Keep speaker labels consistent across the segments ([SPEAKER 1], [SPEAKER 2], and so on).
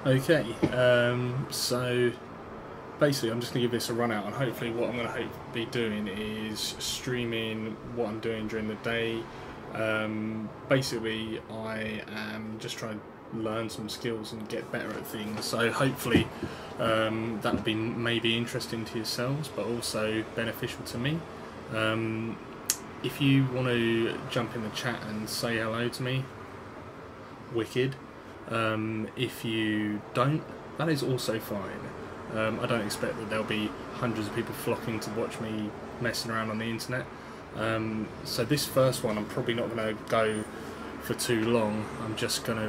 [SPEAKER 1] Okay, so basically I'm just going to give this a run out, and hopefully what I'm going to be doing is streaming what I'm doing during the day. Basically I am just trying to learn some skills and get better at things, so hopefully that will be maybe interesting to yourselves but also beneficial to me. If you want to jump in the chat and say hello to me, wicked. If you don't, that is also fine. I don't expect that there'll be hundreds of people flocking to watch me messing around on the internet. So this first one I'm probably not going to go for too long. I'm just going to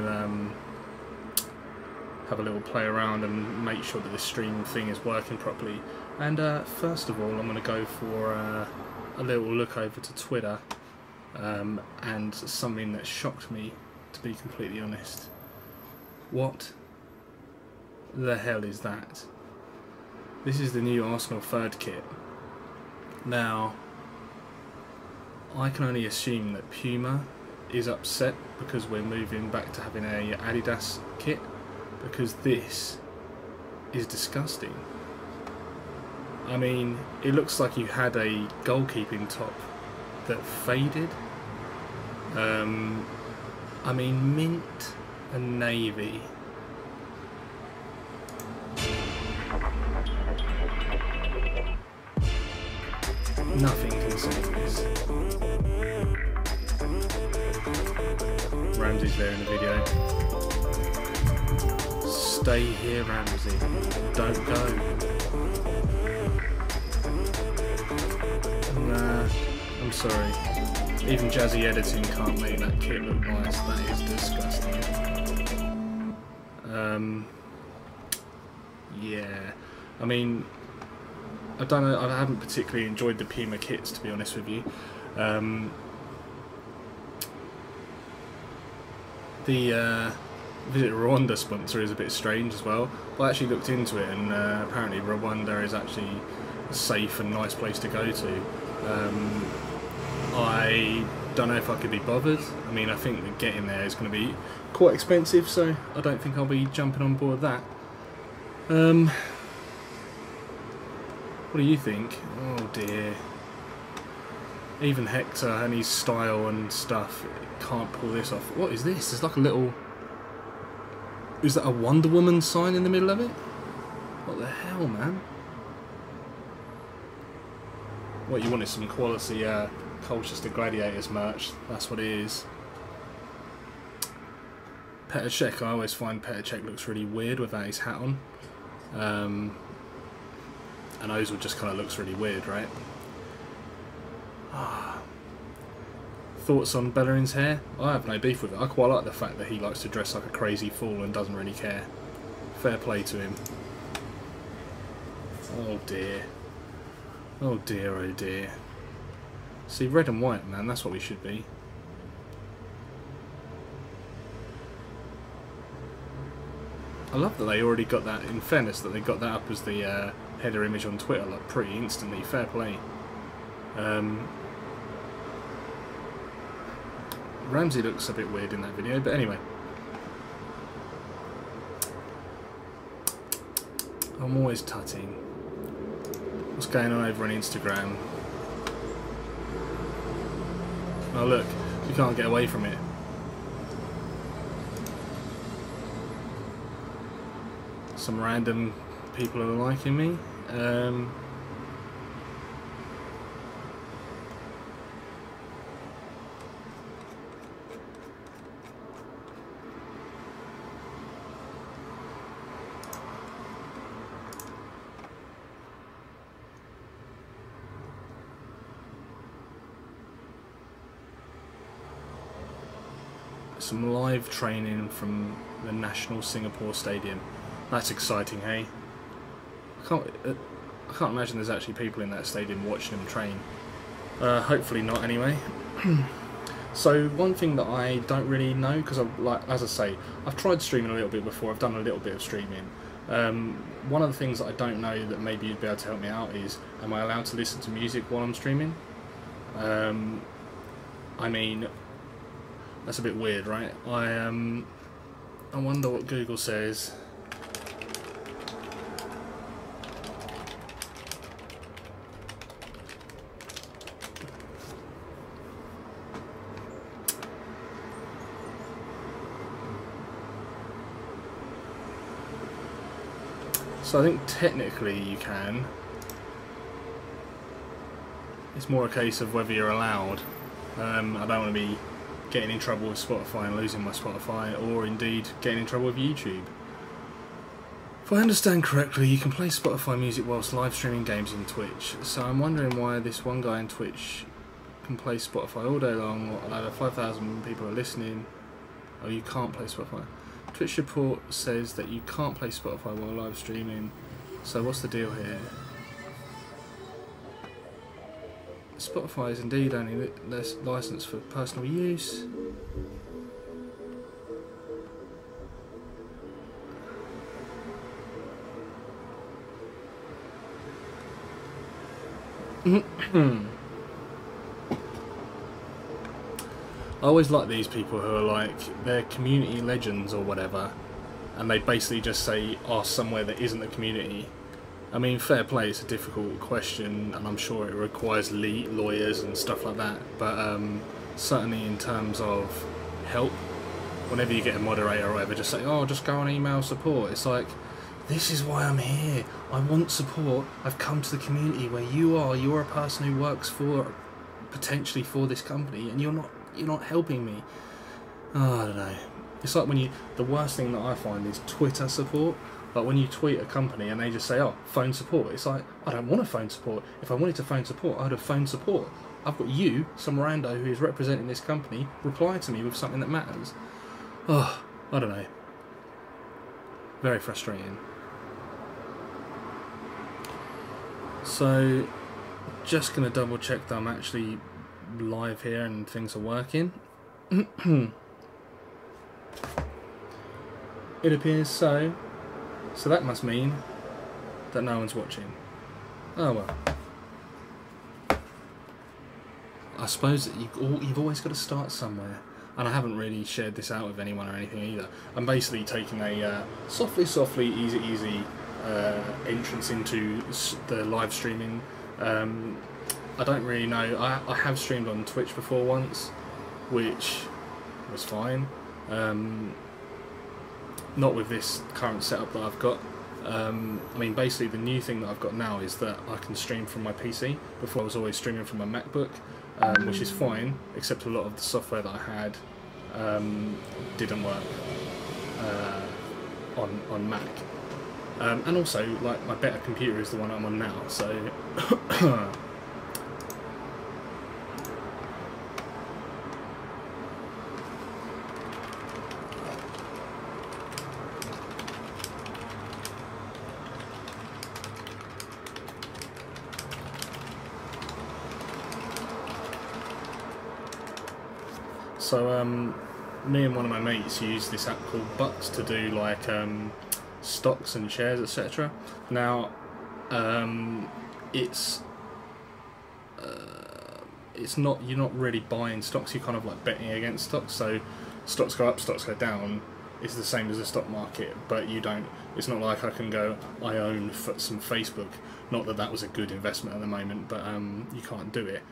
[SPEAKER 1] have a little play around and make sure that this stream thing is working properly. And first of all I'm going to go for a little look over to Twitter and something that shocked me, to be completely honest. What the hell is that? This is the new Arsenal third kit. Now, I can only assume that Puma is upset because we're moving back to having a Adidas kit, because this is disgusting. I mean, it looks like you had a goalkeeping top that faded. I mean, mint and navy. Nothing can save this. Ramsey's there in the video. Stay here, Ramsey. Don't go. Nah, I'm sorry. Even jazzy editing can't make that kit look nice. That is disgusting. Yeah, I mean, I don't know. I haven't particularly enjoyed the Puma kits, to be honest with you. The Visit Rwanda sponsor is a bit strange as well. I actually looked into it, and apparently Rwanda is actually a safe and nice place to go to. I don't know if I could be bothered. I mean, I think that getting there is going to be quite expensive, so I don't think I'll be jumping on board that. What do you think? Oh dear. Even Hector and his style and stuff can't pull this off. What is this? There's like a little... Is that a Wonder Woman sign in the middle of it? What the hell, man? What you want is some quality Colchester Gladiators merch. That's what it is. Petr Cech, I always find Petr Cech looks really weird without his hat on. And Ozil just kind of looks really weird, right? Thoughts on Bellerin's hair? I have no beef with it. I quite like the fact that he likes to dress like a crazy fool and doesn't really care. Fair play to him. Oh dear. Oh dear, oh dear. See, red and white, man, that's what we should be. I love that they already got that, in fairness, that they got that up as the header image on Twitter, like, pretty instantly. Fair play. Ramsey looks a bit weird in that video, but anyway. I'm always tutting. What's going on over on Instagram? Oh look, you can't get away from it. Some random people are liking me. Some live training from the National Singapore Stadium. That's exciting, hey? I can't imagine there's actually people in that stadium watching them train. Hopefully not, anyway. So one thing that I don't really know, because like, as I say, I've tried streaming a little bit before. I've done a little bit of streaming. One of the things that I don't know that maybe you'd be able to help me out is, am I allowed to listen to music while I'm streaming? I mean, that's a bit weird, right? I wonder what Google says. So I think technically you can. It's more a case of whether you're allowed. I don't want to be getting in trouble with Spotify and losing my Spotify, or indeed getting in trouble with YouTube. If I understand correctly, you can play Spotify music whilst live streaming games in Twitch. So I'm wondering why this one guy in Twitch can play Spotify all day long. Over 5,000 people are listening. Oh, you can't play Spotify. Twitch report says that you can't play Spotify while live streaming. So what's the deal here? Spotify is indeed only licensed for personal use. I always like these people who are like, they're community legends or whatever, and they basically just say, oh, somewhere that isn't a community. I mean, fair play, it's a difficult question, and I'm sure it requires lawyers and stuff like that, but certainly in terms of help, whenever you get a moderator or whatever, just say, oh, just go on email support. It's like, this is why I'm here. I want support. I've come to the community where you are. You're a person who works for, potentially for this company, and you're not helping me. Oh, I don't know. It's like when the worst thing that I find is Twitter support. Like when you tweet a company and they just say, oh, phone support. It's like, I don't want to phone support. If I wanted to phone support, I'd have phone support. I've got you, some rando who is representing this company, reply to me with something that matters. Oh, I don't know. Very frustrating. So, just going to double check that I'm actually live here and things are working. It appears so. So that must mean that no one's watching. Oh well. I suppose that you've always got to start somewhere. And I haven't really shared this out with anyone or anything either. I'm basically taking a softly, easy entrance into the live streaming. I don't really know. I have streamed on Twitch before once, which was fine. Not with this current setup that I've got. I mean, basically the new thing that I've got now is that I can stream from my PC. Before I was always streaming from my MacBook, which is fine, except a lot of the software that I had didn't work on Mac. And also, like, my better computer is the one I'm on now, so me and one of my mates use this app called Bucks to do like stocks and shares, etc. Now, it's not, you're not really buying stocks, you're kind of like betting against stocks. So stocks go up, stocks go down. It's the same as the stock market, but you don't. It's not like I can go, I own some Facebook. Not that that was a good investment at the moment, but you can't do it.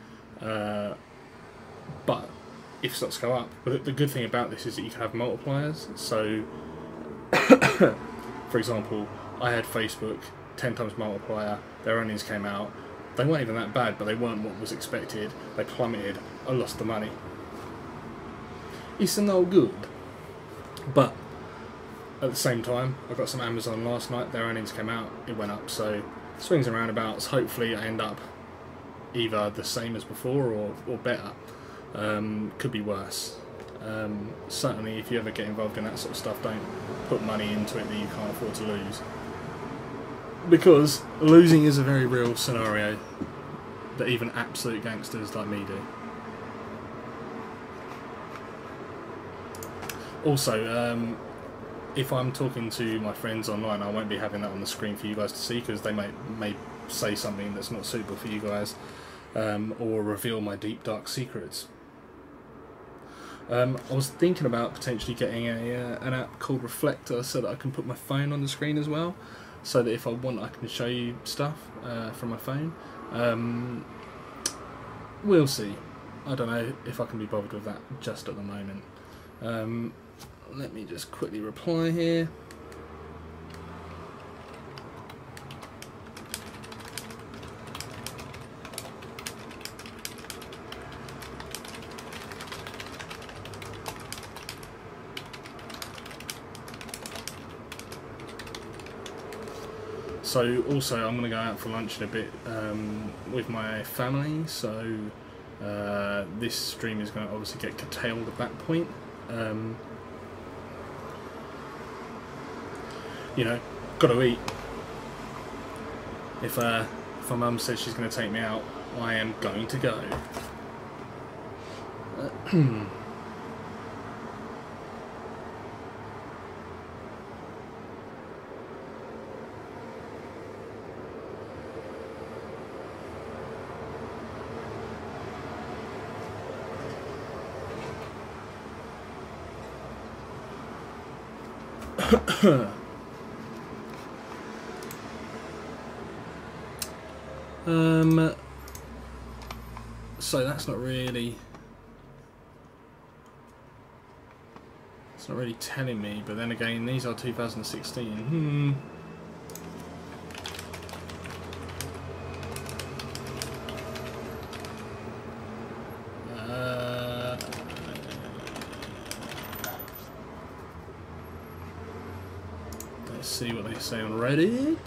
[SPEAKER 1] But if stocks go up, but the good thing about this is that you can have multipliers. So, for example, I had Facebook 10 times multiplier. Their earnings came out. They weren't even that bad, but they weren't what was expected. They plummeted. I lost the money. It's no good. But at the same time, I got some Amazon last night. Their earnings came out. It went up. So swings and roundabouts. Hopefully, I end up either the same as before or better. Could be worse. Certainly, if you ever get involved in that sort of stuff, don't put money into it that you can't afford to lose. Because losing is a very real scenario that even absolute gangsters like me do. Also, if I'm talking to my friends online, I won't be having that on the screen for you guys to see, because they may say something that's not suitable for you guys, or reveal my deep dark secrets. I was thinking about potentially getting an app called Reflector so that I can put my phone on the screen as well, so that if I want I can show you stuff from my phone. We'll see. I don't know if I can be bothered with that just at the moment. Let me just quickly reply here. So also I'm going to go out for lunch in a bit with my family, so this stream is going to obviously get curtailed at that point. You know, got to eat. If my mum says she's going to take me out, I am going to go. So that's not really, it's not really telling me, but then again these are 2016. Let's see what they say on Reddit.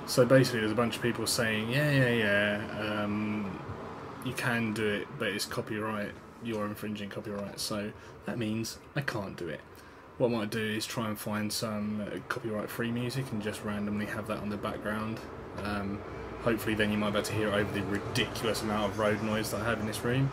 [SPEAKER 1] So basically there's a bunch of people saying, yeah, you can do it, but it's copyright, you're infringing copyright, so that means I can't do it. What I might do is try and find some copyright-free music and just randomly have that on the background. Hopefully then you might be able to hear over the ridiculous amount of road noise that I have in this room.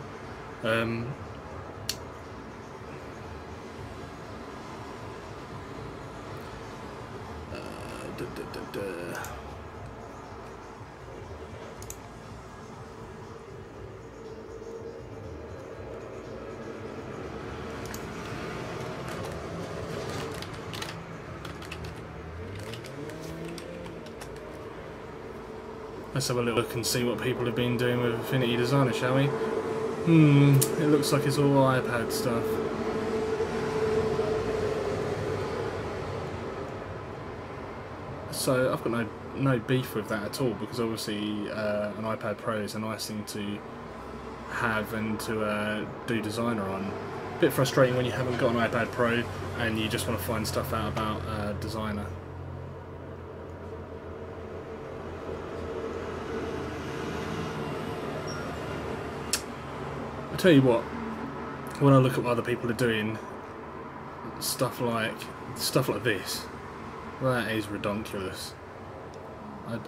[SPEAKER 1] Let's have a little look and see what people have been doing with Affinity Designer, shall we? It looks like it's all iPad stuff. So I've got no beef with that at all, because obviously an iPad Pro is a nice thing to have and to do Designer on. A bit frustrating when you haven't got an iPad Pro and you just want to find stuff out about Designer. I tell you what, when I look at what other people are doing, stuff like this, that is redonkulous.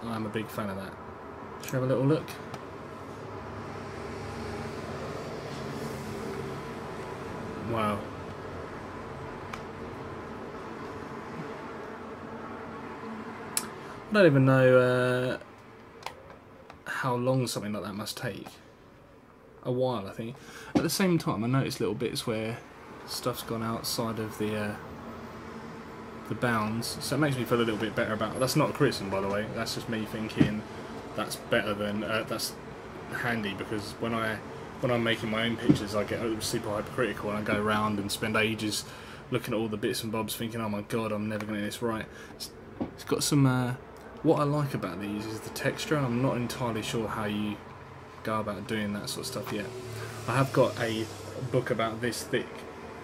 [SPEAKER 1] I'm a big fan of that. Should we have a little look? Wow. I don't even know how long something like that must take. A while, I think. At the same time, I noticed little bits where stuff's gone outside of the bounds, so it makes me feel a little bit better about it. That's not a criticism, by the way. That's just me thinking that's better than that's handy, because when I'm making my own pictures, I get super hypercritical and I go around and spend ages looking at all the bits and bobs, thinking, oh my god, I'm never going to get this right. It's got some. What I like about these is the texture, and I'm not entirely sure how you go about doing that sort of stuff yet. I have got a book about this thick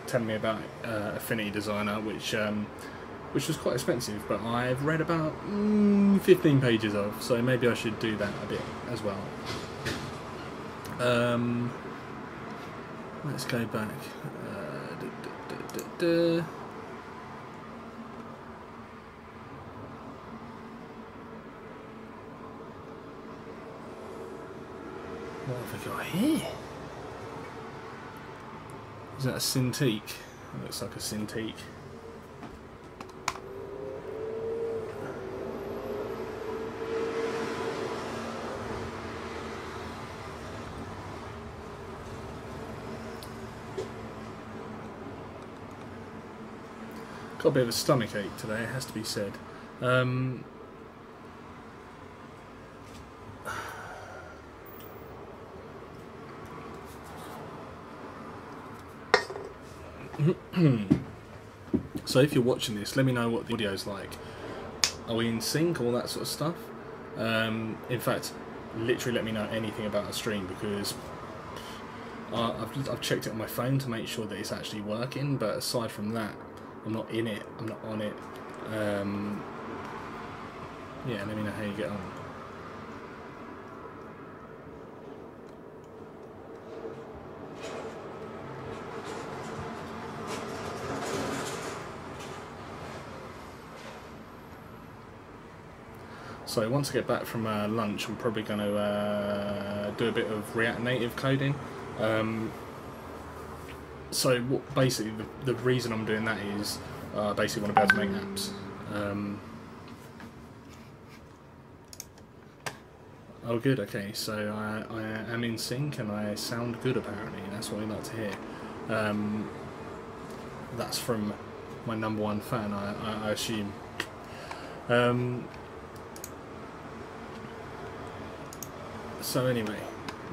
[SPEAKER 1] telling me about Affinity Designer, which was quite expensive, but I've read about 15 pages of, so maybe I should do that a bit as well. Let's go back. What have we got here? Is that a Cintiq? It looks like a Cintiq. got a bit of a stomach ache today, it has to be said. So if you're watching this, let me know what the audio's like. Are we in sync, all that sort of stuff? In fact, literally let me know anything about the stream, because I've checked it on my phone to make sure that it's actually working, but aside from that, I'm not in it, I'm not on it. Yeah, let me know how you get on. So once I get back from lunch, I'm probably going to do a bit of React Native coding. So basically the reason I'm doing that is I basically want to be able to make apps. Oh good, okay, so I am in sync and I sound good apparently, that's what we like to hear. That's from my #1 fan, I assume. So anyway,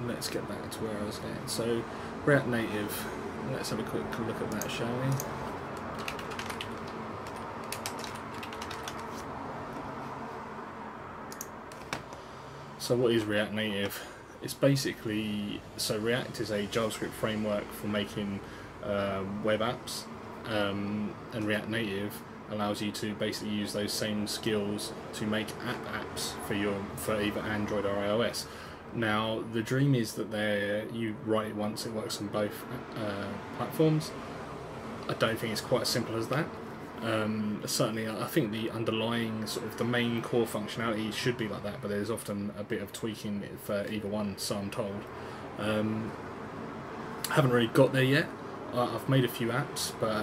[SPEAKER 1] let's get back to where I was going. So React Native, let's have a quick look at that, shall we? So what is React Native? It's basically, so React is a JavaScript framework for making web apps, and React Native allows you to basically use those same skills to make apps for either Android or iOS. Now the dream is that you write it once, it works on both platforms. I don't think it's quite as simple as that. Certainly I think the underlying sort of the main core functionality should be like that, but there's often a bit of tweaking for either one, so I'm told. Haven't really got there yet. I've made a few apps, but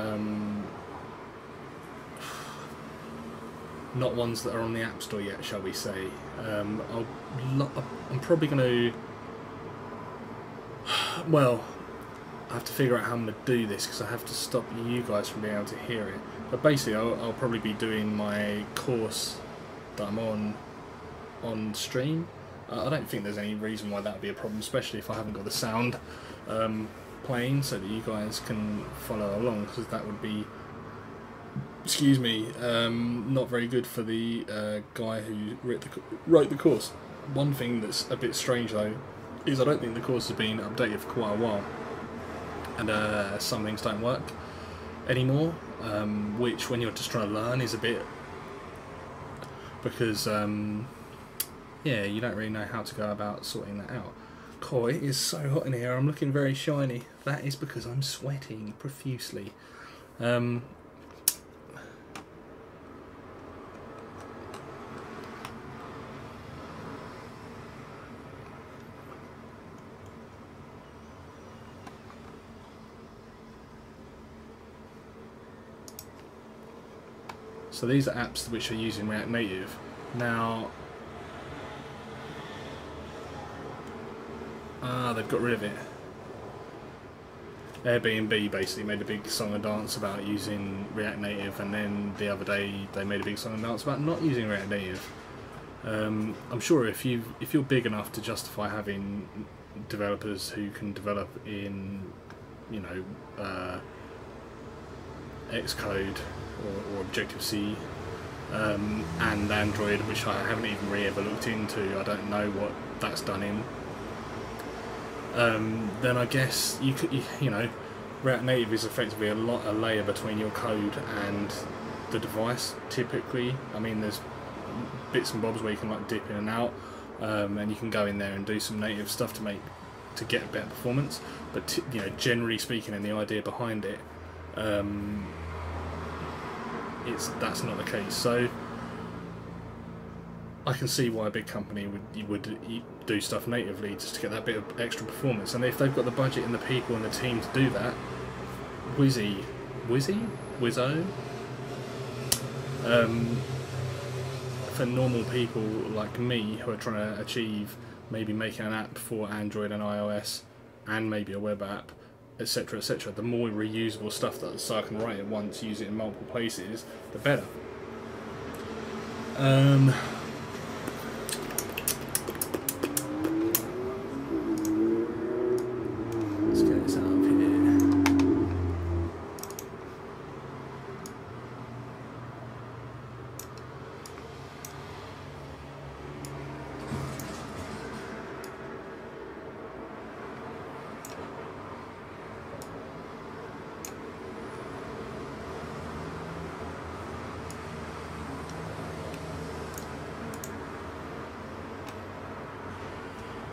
[SPEAKER 1] not ones that are on the App Store yet, shall we say. I'm probably going to... Well, I have to figure out how I'm going to do this, because I have to stop you guys from being able to hear it. But basically, I'll probably be doing my course that I'm on stream. I don't think there's any reason why that would be a problem, especially if I haven't got the sound playing, so that you guys can follow along, because that would be... Excuse me, not very good for the guy who wrote the course. One thing that's a bit strange though is I don't think the course has been updated for quite a while, and some things don't work anymore, which when you're just trying to learn is a bit, because yeah, you don't really know how to go about sorting that out. Cool, it is so hot in here, I'm looking very shiny. That is because I'm sweating profusely. So these are apps which are using React Native. Now, they've got rid of it. Airbnb basically made a big song and dance about using React Native, and then the other day they made a big song and dance about not using React Native. I'm sure if you're big enough to justify having developers who can develop in, you know, Xcode or Objective-C and Android, which I haven't even really ever looked into, I don't know what that's done in, then I guess you know, React Native is effectively a layer between your code and the device typically. I mean, there's bits and bobs where you can like dip in and out, and you can go in there and do some native stuff to get better performance, but you know, generally speaking, and the idea behind it, that's not the case. So I can see why a big company would do stuff natively just to get that bit of extra performance, and if they've got the budget and the people and the team to do that, Wizzo, for normal people like me who are trying to achieve maybe making an app for Android and iOS and maybe a web app, etc., etc. The more reusable stuff that, so I can write it once, use it in multiple places, the better. Let's get this out of here.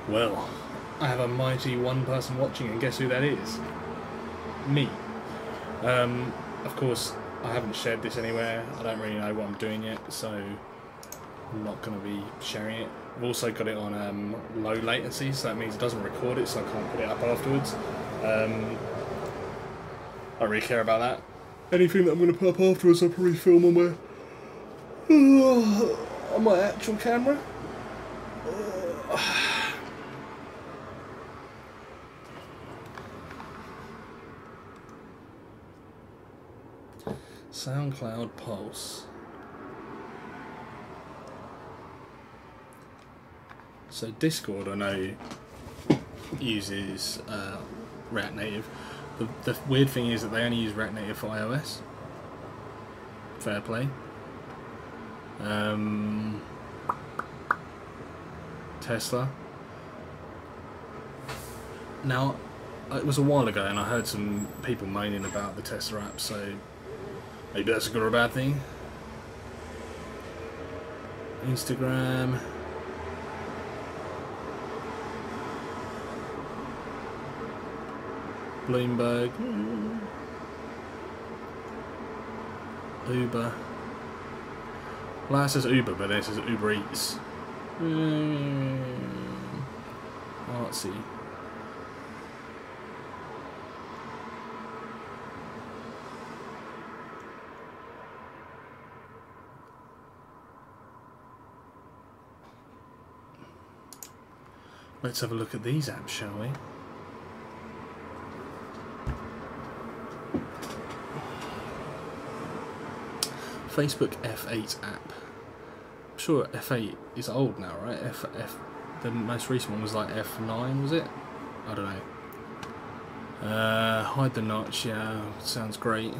[SPEAKER 1] Well, I have a mighty one person watching, and guess who that is? Me. Of course, I haven't shared this anywhere. I don't really know what I'm doing yet, so I'm not going to be sharing it. I've also got it on low latency, so that means it doesn't record it, so I can't put it up afterwards. I don't really care about that. Anything that I'm going to put up afterwards, I'll probably film on my actual camera. SoundCloud Pulse. So Discord, I know, uses React Native. The weird thing is that they only use React Native for iOS. Fair play. Tesla. Now, it was a while ago, and I heard some people moaning about the Tesla app, so maybe that's a good or a bad thing. Instagram. Bloomberg. Uber. Well, that says Uber, but then it says Uber Eats. Artsy. Let's have a look at these apps, shall we? Facebook F8 app. I'm sure F8 is old now, right? The most recent one was like F9, was it? I don't know. Hide the notch, yeah, sounds great.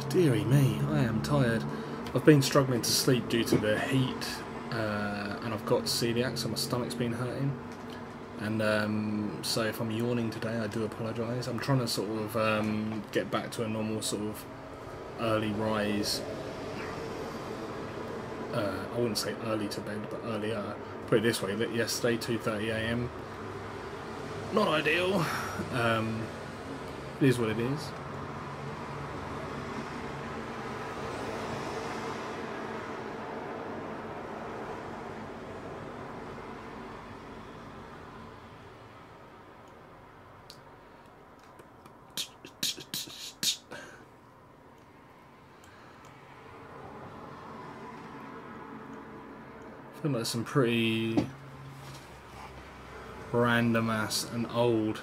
[SPEAKER 1] Deary me, I am tired. I've been struggling to sleep due to the heat, and I've got celiac, so my stomach's been hurting. And so if I'm yawning today, I do apologise. I'm trying to sort of get back to a normal sort of early rise. I wouldn't say early to bed, but earlier. Put it this way, that yesterday, 2:30 AM, not ideal. It is what it is. I feel like some pretty random ass and old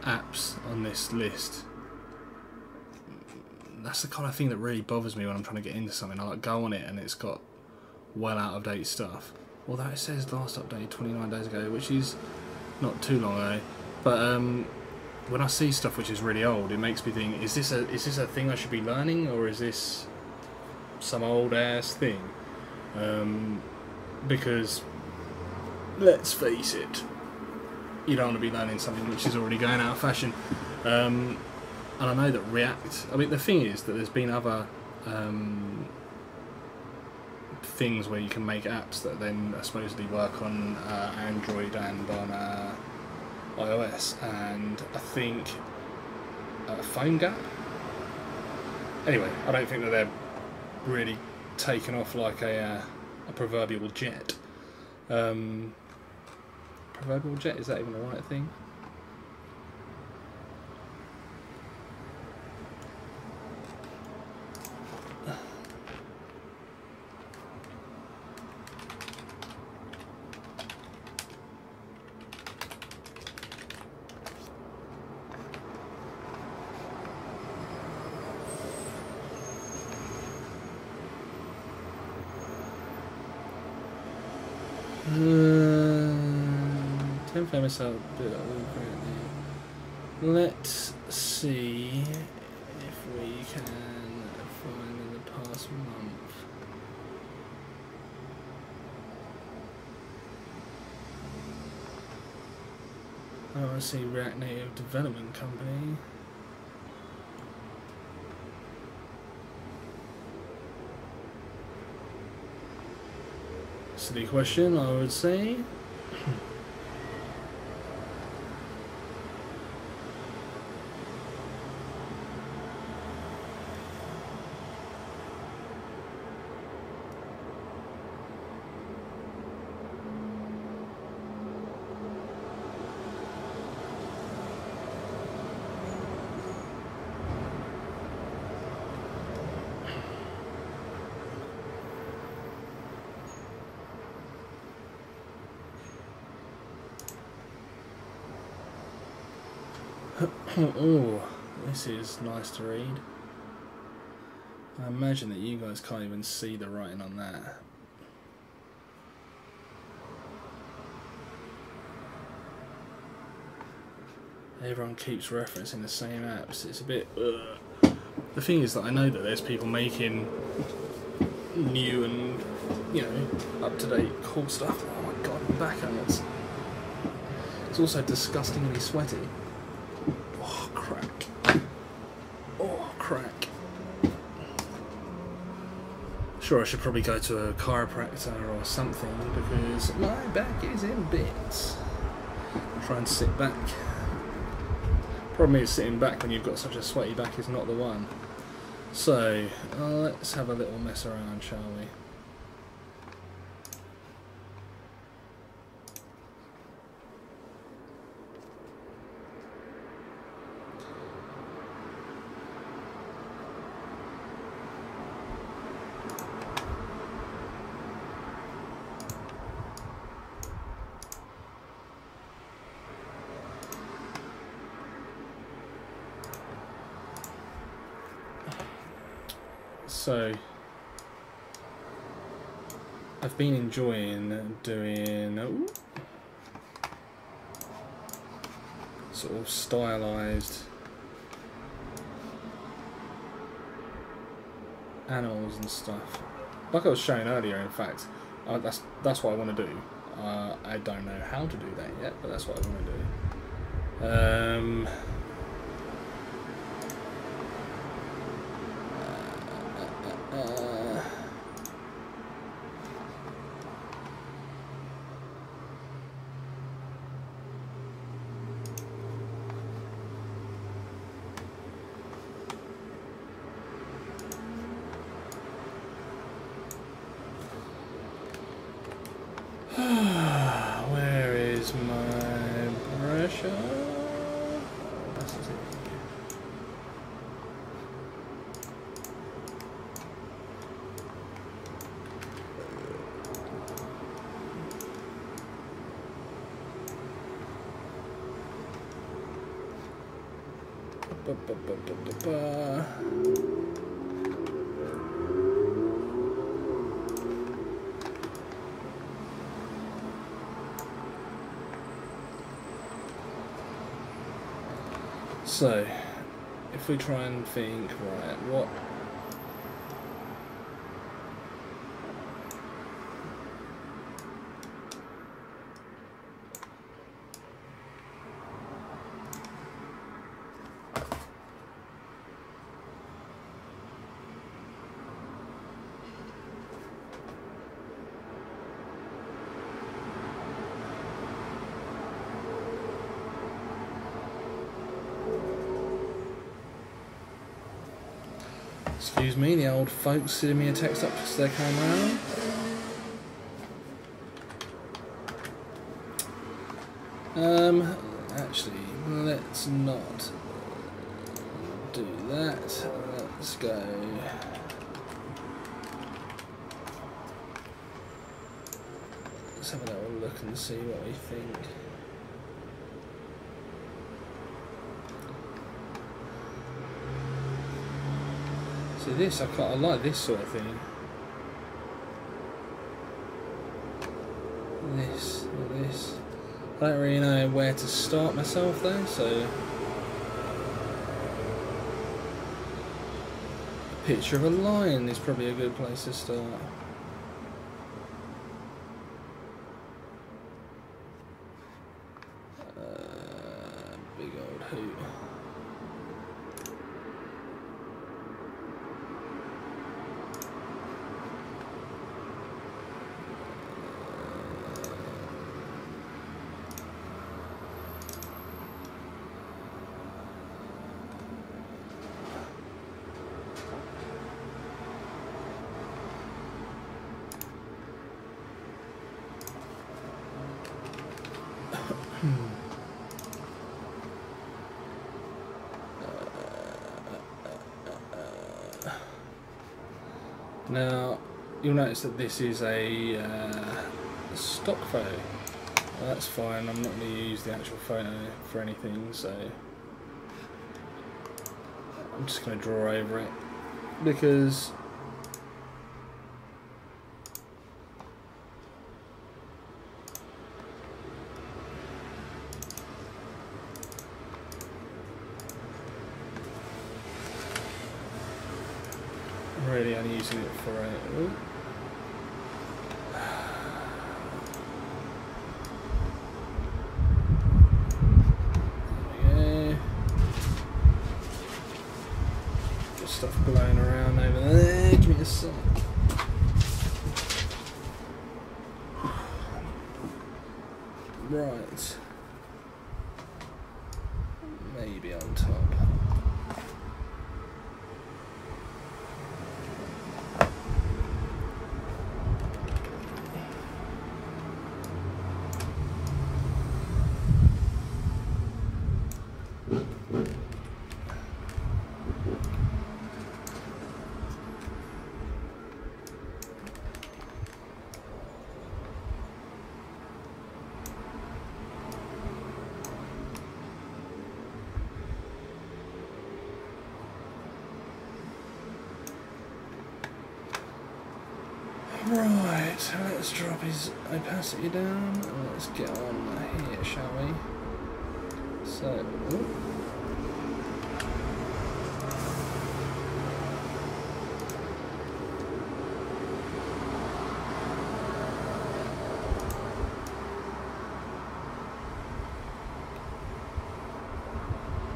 [SPEAKER 1] apps on this list. That's the kind of thing that really bothers me when I'm trying to get into something. I like go on it and it's got well out of date stuff. Although it says last updated 29 days ago, which is not too long ago. But when I see stuff which is really old, it makes me think: is this a thing I should be learning, or is this some old ass thing? Because let's face it, you don't want to be learning something which is already going out of fashion. And I know that React, I mean, the thing is that there's been other things where you can make apps that then supposedly work on Android and on iOS, and I think PhoneGap. Anyway, I don't think that they're really taken off like a proverbial jet. Proverbial jet, is that even the right thing? famous out. Let's see if we can find in the past month. Oh, I see React Native Development Company. Silly question, I would say. Oh, this is nice to read. I imagine that you guys can't even see the writing on that. Everyone keeps referencing the same apps. It's a bit... The thing is that I know that there's people making new and, you know, up-to-date cool stuff. Oh my god, my back hurts. It's also disgustingly sweaty. Oh, crack. Oh, crack. Sure, I should probably go to a chiropractor or something because my back is in bits. Try and sit back. Problem is, sitting back when you've got such a sweaty back is not the one. So, let's have a little mess around, shall we? So, I've been enjoying doing sort of stylized animals and stuff. Like I was showing earlier, in fact, that's what I want to do. I don't know how to do that yet, but that's what I want to do. Where is my pressure? This is it. So, if we try and think, right, what... Excuse me, the old folks sending me a text up to their camera. Actually, let's not do that. Let's go. Let's have a little look and see what we think. So this, I like this sort of thing. This. I don't really know where to start myself though, so a picture of a lion is probably a good place to start. Big old hoot. Now, you'll notice that this is a stock photo. Well, that's fine, I'm not going to use the actual photo for anything, so I'm just going to draw over it, because I'm really only using it for a... Ooh. Stuff blowing around over there. Give me a sec. Right. Maybe on top. Right, let's drop his opacity down. Let's get on here, shall we? So, ooh.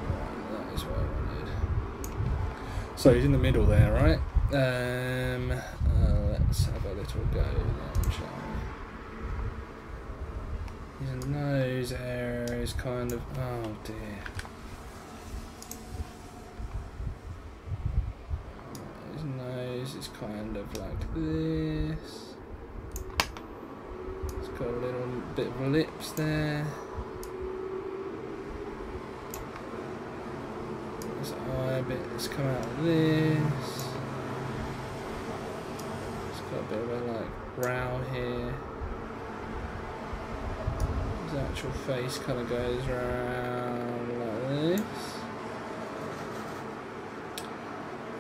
[SPEAKER 1] Right, that is what I wanted. So he's in the middle there, right? Let's have a little go then, shall we? His nose area is kind of... oh dear. His nose is kind of like this. It's got a little bit of lips there. His eye bit has come out of this. Got a bit of a like brow here. His actual face kind of goes around like this,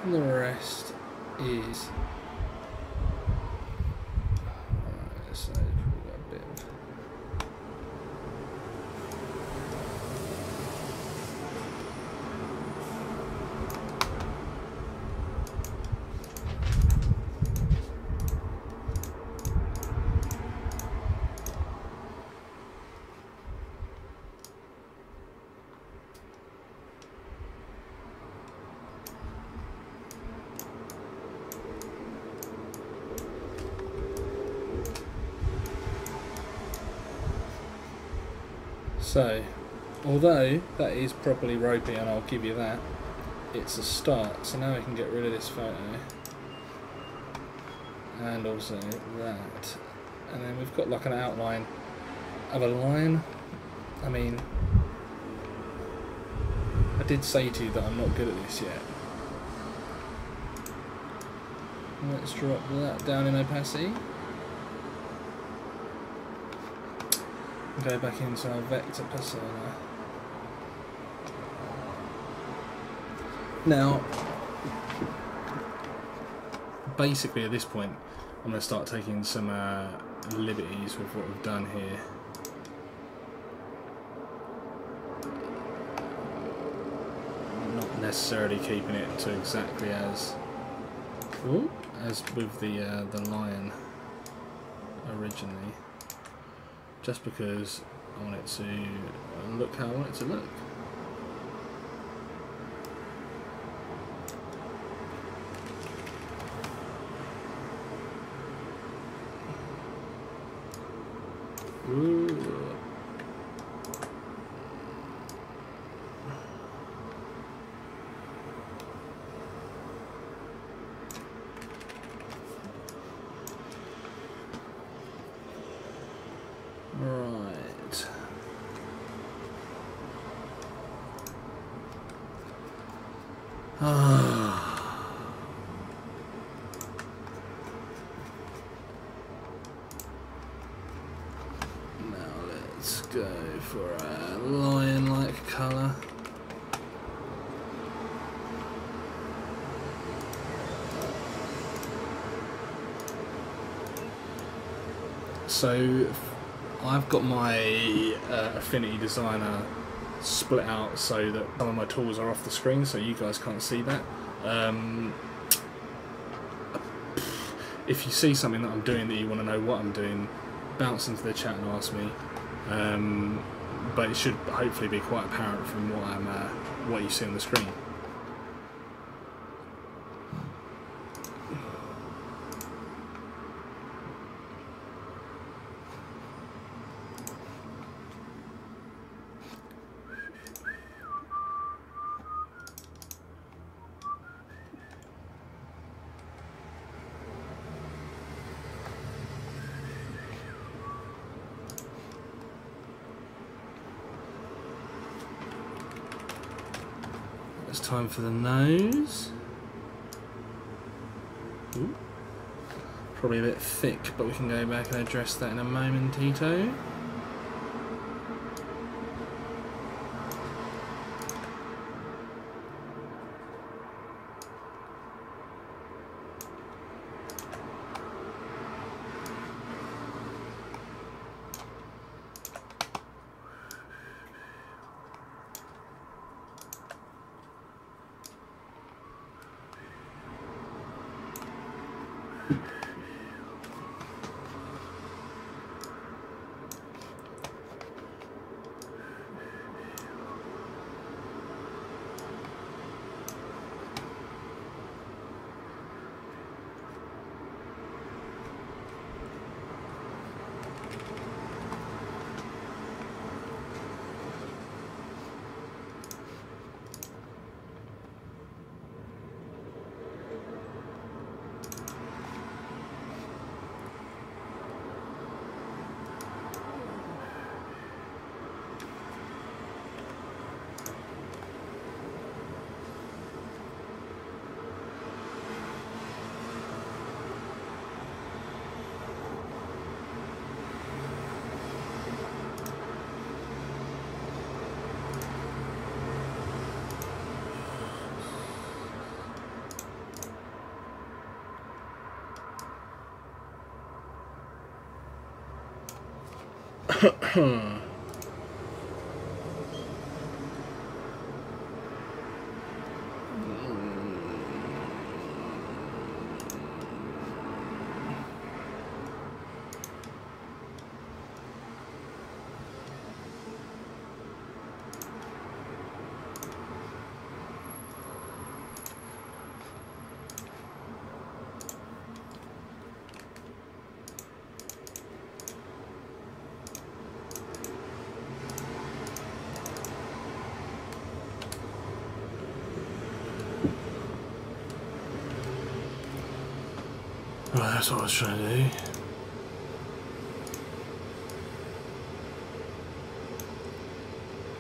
[SPEAKER 1] and the rest is alright. So we've got a bit of so, although that is properly ropey, and I'll give you that, it's a start. So now we can get rid of this photo, and also that, and then we've got like an outline of a line. I mean, I did say to you that I'm not good at this yet. Let's drop that down in opacity. Go back into our vector persona. Now, basically at this point, I'm going to start taking some liberties with what we've done here. necessarily keeping it to exactly as with the lion originally, just because I want it to look how I want it to look. Ooh. Right. Now let's go for a lion-like colour. So I've got my Affinity Designer split out so that some of my tools are off the screen, so you guys can't see that. If you see something that I'm doing that you want to know what I'm doing, bounce into the chat and ask me. But it should hopefully be quite apparent from what you see on the screen. It's time for the nose. Ooh. Probably a bit thick, but we can go back and address that in a momentito. Right, that's what I was trying to do.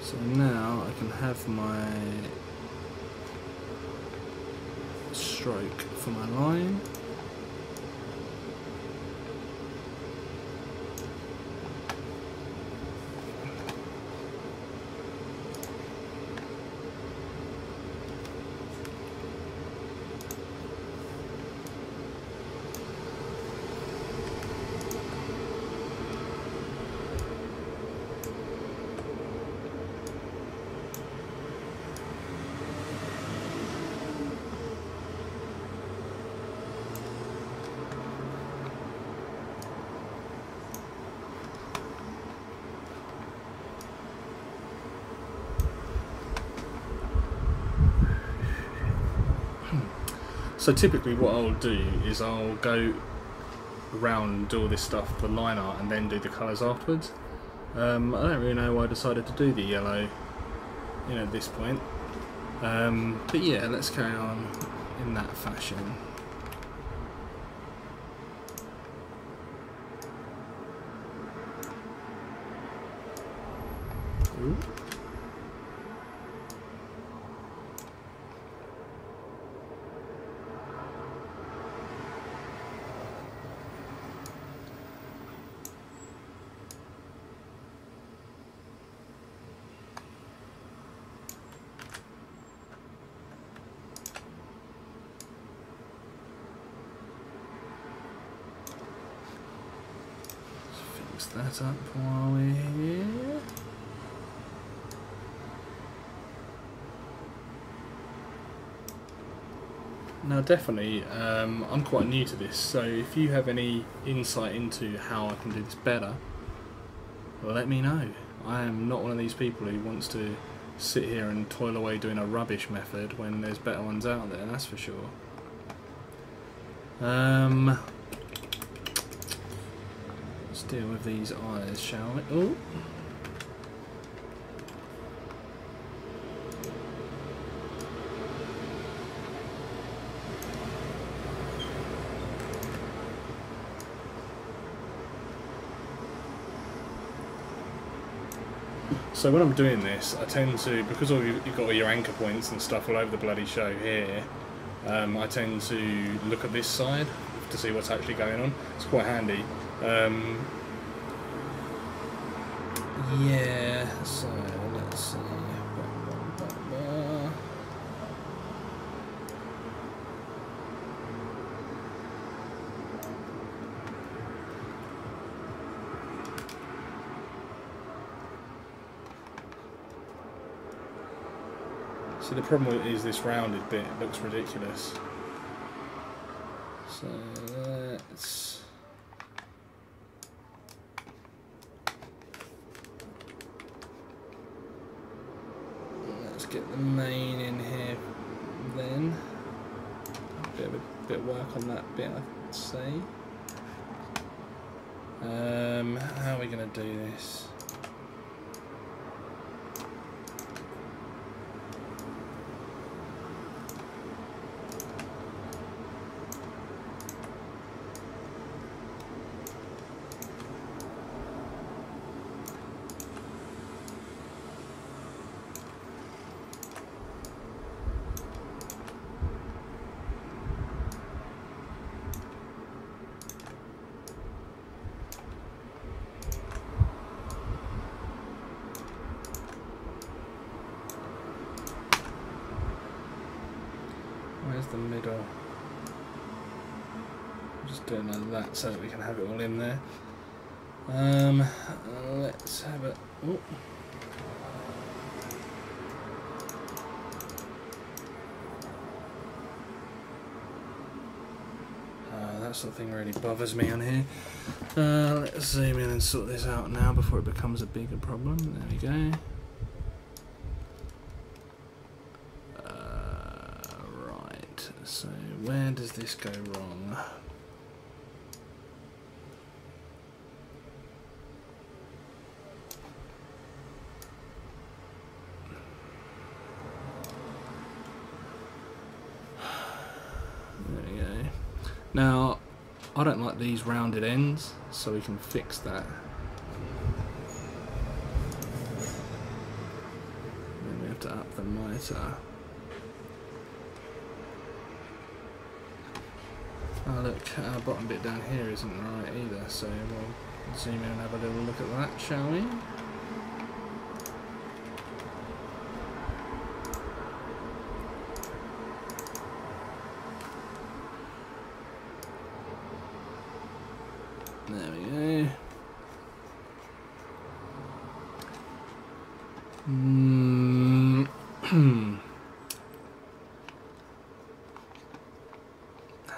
[SPEAKER 1] So now I can have my stroke for my line. So typically what I'll do is I'll go around and do all this stuff, the line art, and then do the colours afterwards. I don't really know why I decided to do the yellow, you know, at this point. But yeah, let's carry on in that fashion. Ooh. Let's fix that up while we're here. Now definitely, I'm quite new to this, so if you have any insight into how I can do this better, let me know. I am not one of these people who wants to sit here and toil away doing a rubbish method when there's better ones out there, that's for sure. Let's deal with these eyes, shall we? Oh. So when I'm doing this, I tend to, because you've got all your anchor points and stuff all over the bloody show here, I tend to look at this side to see what's actually going on. It's quite handy. Yeah, so let's see. See, the problem is this rounded bit looks ridiculous. So let's get the main in here then. A bit of work on that bit, I'd say. How are we going to do this? Where's the middle? I'm just doing like that so that we can have it all in there. Let's have it. Oh. That sort of thing really bothers me on here. Let's zoom in and sort this out now before it becomes a bigger problem. There we go. So where does this go wrong? There we go. Now, I don't like these rounded ends, so we can fix that. Then we have to up the mitre. Oh look, our bottom bit down here isn't right either, so we'll zoom in and have a little look at that, shall we? There we go.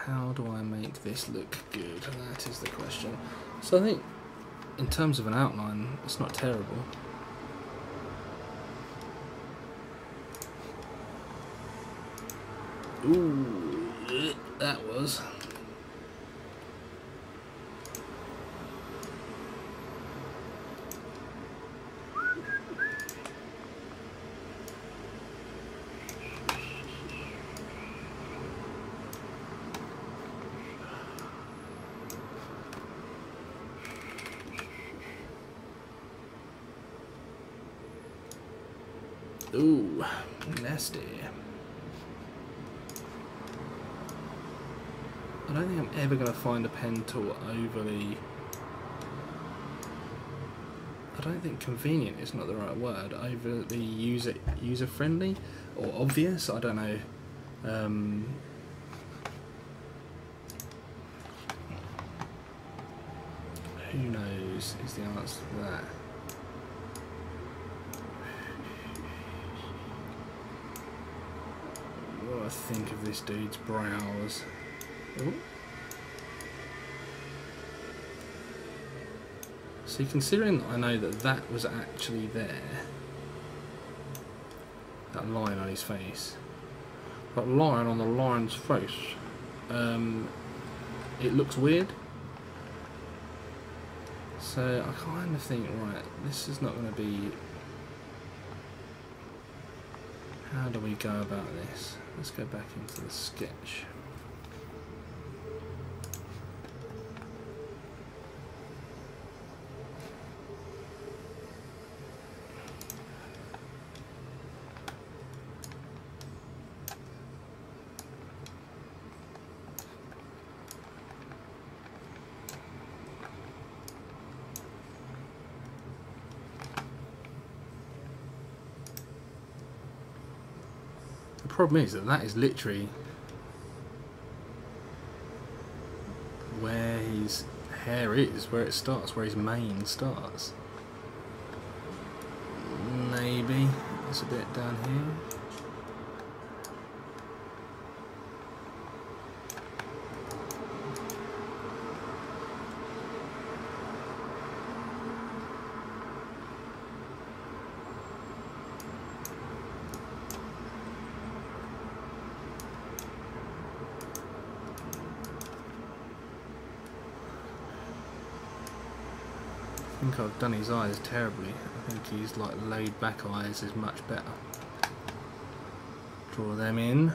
[SPEAKER 1] How do I make this look good? That is the question. So I think in terms of an outline, it's not terrible. Ooh, That was. Ooh, nasty. I don't think I'm ever going to find a pen tool overly... I don't think convenient is not the right word. Overly user friendly or obvious. I don't know. Who knows is the answer to that. What do I think of this dude's brows? Ooh. See, considering that I know that that was actually there, that line on his face, that line on the lion's face, it looks weird. So I kind of think, right, this is not going to be... How do we go about this? Let's go back into the sketch. The problem is that that is literally where his hair is, where it starts, where his mane starts. Maybe it's a bit down here. I think I've done his eyes terribly. I think his like laid back eyes is much better. Draw them in.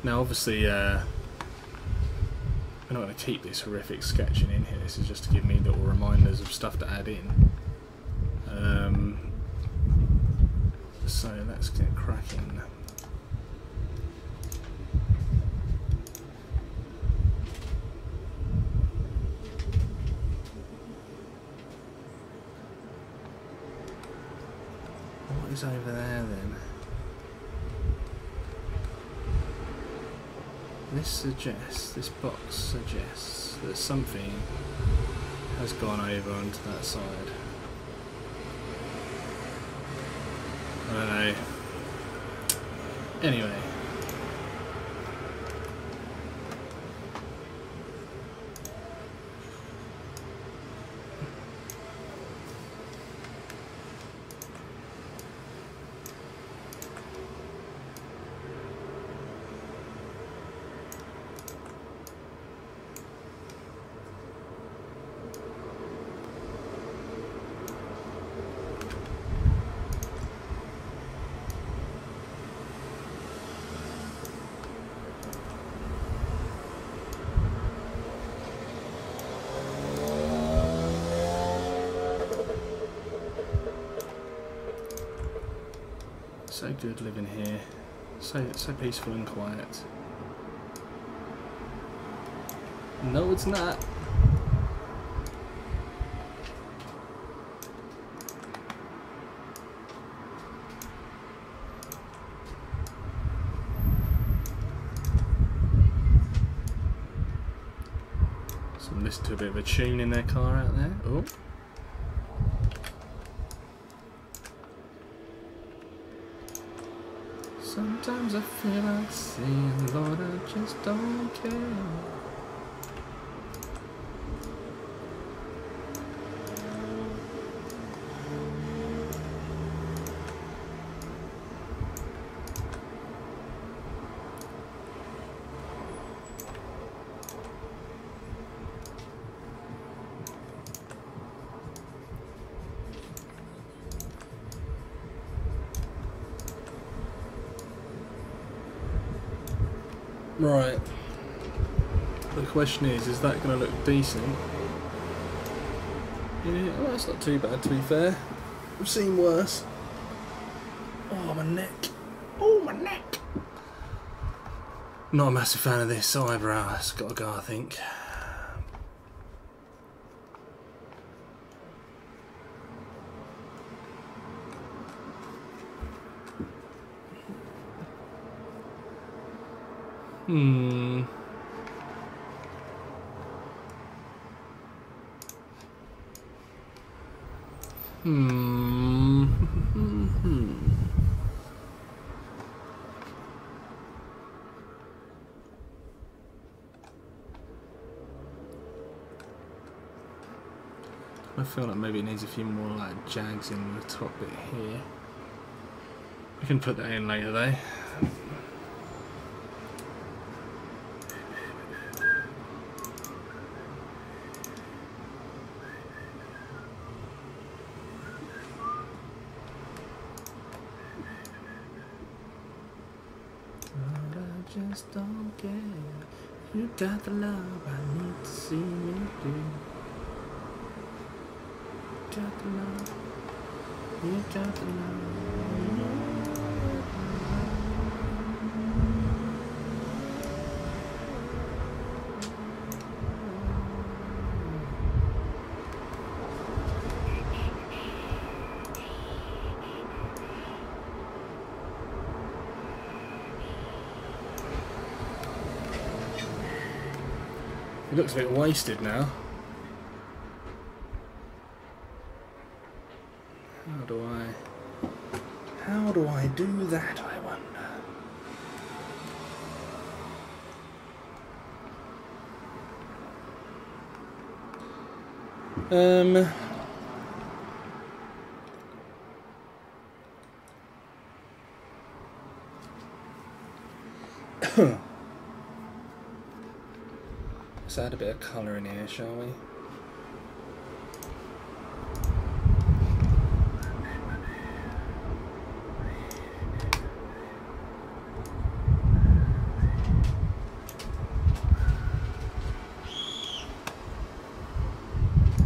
[SPEAKER 1] Now obviously we're not going to keep this horrific sketching in here, this is just to give me little reminders of stuff to add in. So let's get cracking. What is over there then? This box suggests that something has gone over onto that side. I don't know. Anyway. So good living here, so peaceful and quiet. No, it's not. So listen to a bit of a tune in their car out there. Oh. Sometimes I feel like saying, Lord, I just don't care. Right. The question is that going to look decent? Yeah, well, that's not too bad to be fair. I've seen worse. Oh, my neck. Oh, my neck. Not a massive fan of this eyebrow. It's got to go, I think. Hmm. I feel like maybe it needs a few more like jags in the top bit here. We can put that in later though. Just don't care. You got the love I need to see me do. Got the love. You got the love. It looks a bit wasted now. How do I do that, I wonder? Let's add a bit of colour in here, shall we?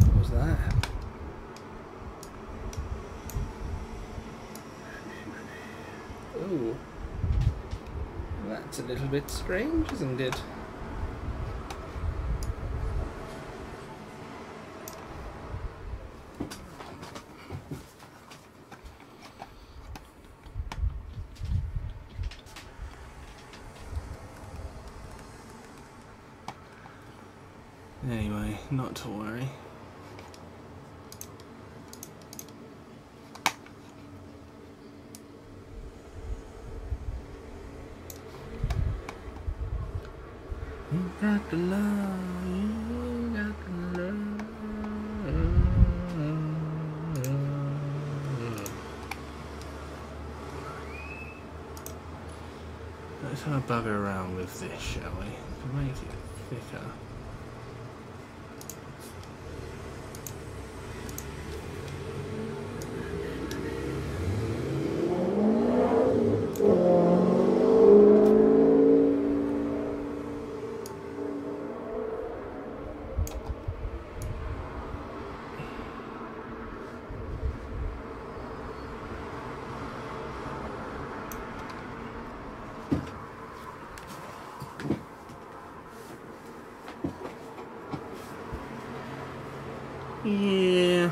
[SPEAKER 1] What was that? Oh, that's a little bit strange, isn't it? Anyway, not to worry. You got the love, you got the love. Let's have a bugger around with this, shall we? To make it thicker. Yeah.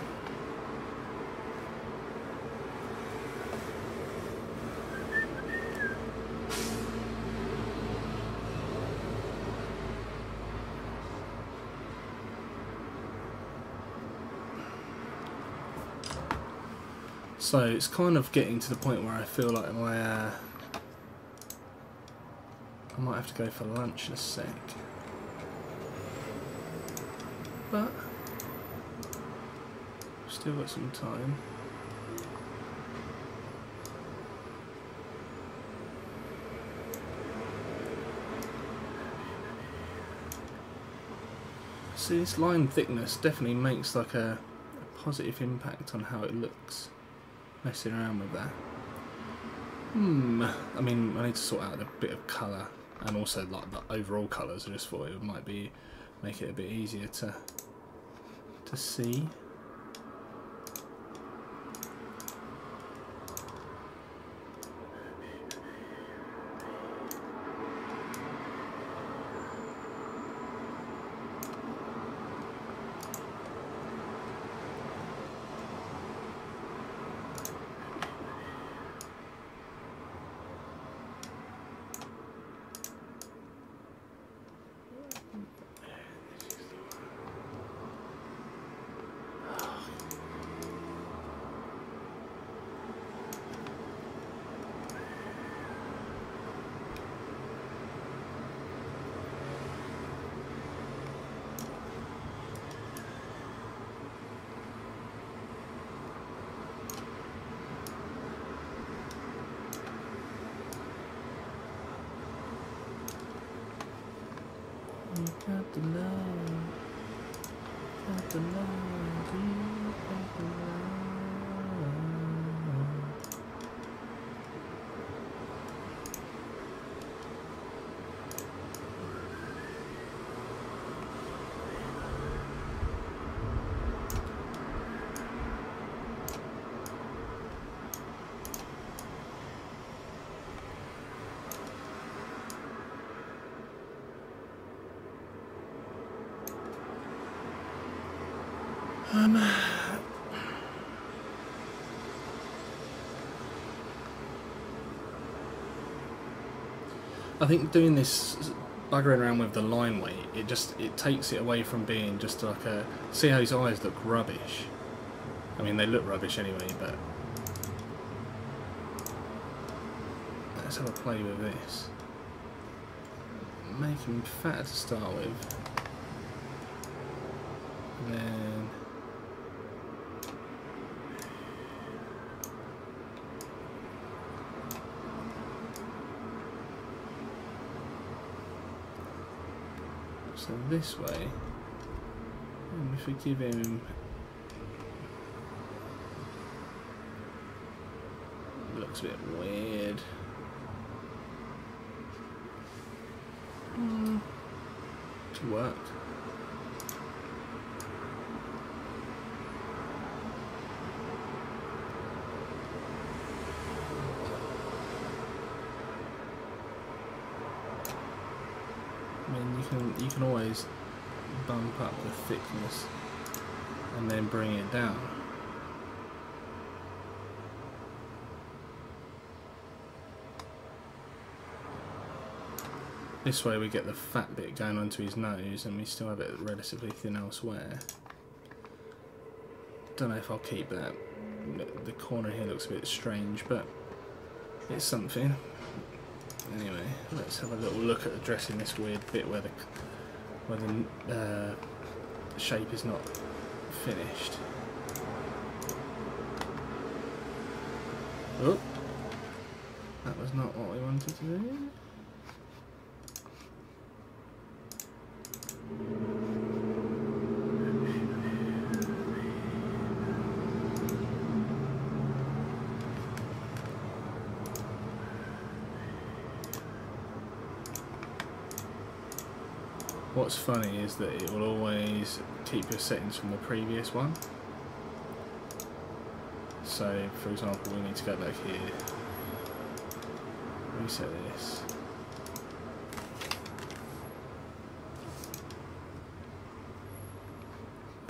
[SPEAKER 1] So it's kind of getting to the point where I feel like I might have to go for lunch in a sec. But still got some time. See, this line thickness definitely makes like a positive impact on how it looks. Messing around with that. I mean, I need to sort out a bit of colour, and also like the overall colours. I just thought it might be make it a bit easier to see. Got the love, got the love, you got the love. I think doing this buggering around with the line weight, it takes it away from being just like a... See how his eyes look rubbish? I mean, they look rubbish anyway, but... Let's have a play with this. Make him fatter to start with. And then... So this way, and if we give him, looks a bit weird. Could work. I mean, you can always bump up the thickness and then bring it down. This way we get the fat bit going onto his nose and we still have it relatively thin elsewhere. Don't know if I'll keep that. The corner here looks a bit strange, but it's something. Anyway, let's have a little look at addressing this weird bit where the shape is not finished. Oh, that was not what we wanted to do. What's funny is that it will always keep your settings from the previous one. So, for example, we need to go back here, reset this.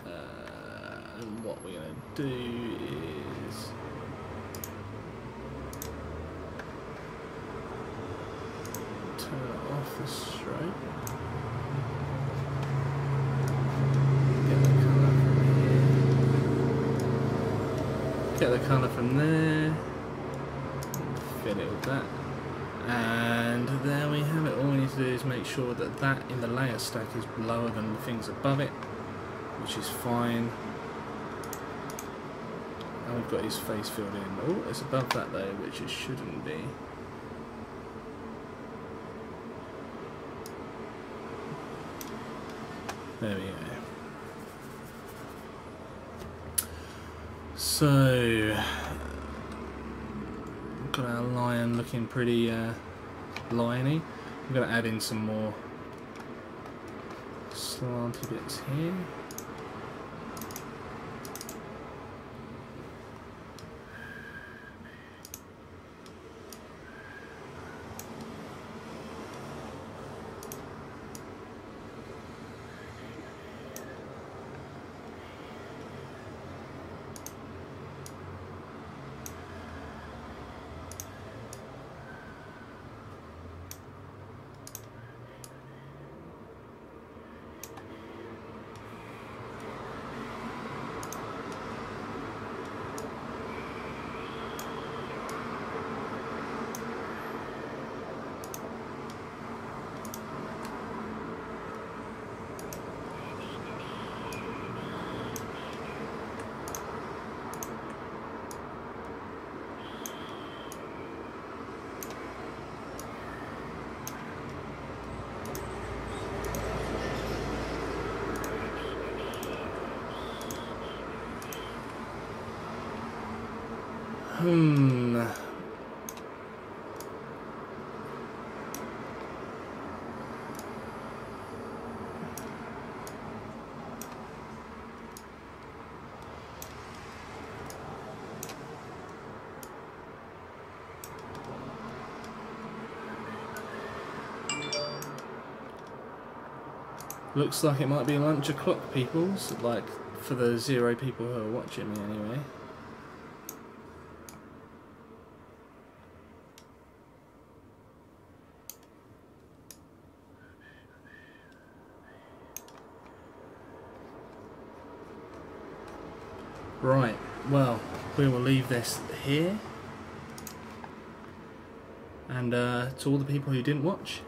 [SPEAKER 1] And what we're going to do is turn off the stroke. get the colour from there, fill it with that, and there we have it. All we need to do is make sure that that in the layer stack is lower than the things above it, which is fine. And we've got his face filled in. Oh, it's above that though, which it shouldn't be. There we go. So, got our lion looking pretty liony. I'm going to add in some more slanty bits here. Looks like it might be lunch o'clock, peoples, like for the 0 people who are watching me anyway. Right, well, we will leave this here. And to all the people who didn't watch,